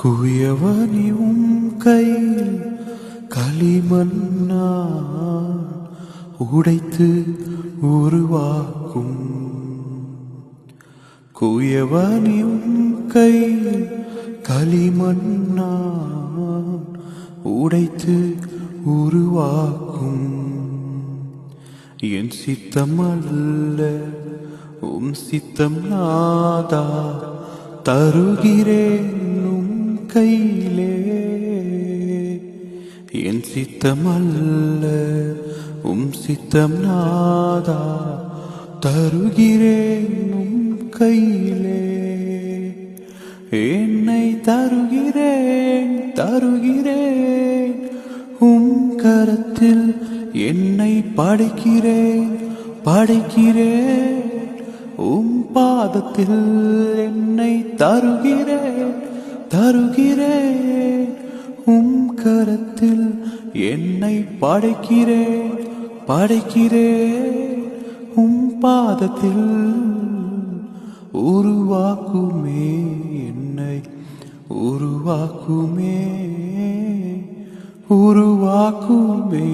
குயவனி உம் கையில் களிமண்ணா உடைத்து உருவாக்கும். குயவனி உம் கையில் களிமண்ணா உடைத்து உருவாக்கும். என் சித்தம் அல்ல உம் சித்தம் நாதா, தருகிறேன் உம் கையிலே. என் சித்தம் அல்ல உம் சித்தம் நாதா, தருகிறேன் உம் கையிலே. என்னை தருகிறேன் தருகிறேன் உம் கரத்தில், என்னை படைக்கிறேன் படைக்கிறேன் உம் பாதத்தில். என்னை தருகிறேன் தருகிறேன் உம் கரத்தில், என்னை படைக்கிறேன் படைக்கிறேன் உம் பாதத்தில். உருவாக்குமே என்னை உருவாக்குமே உருவாக்குமே.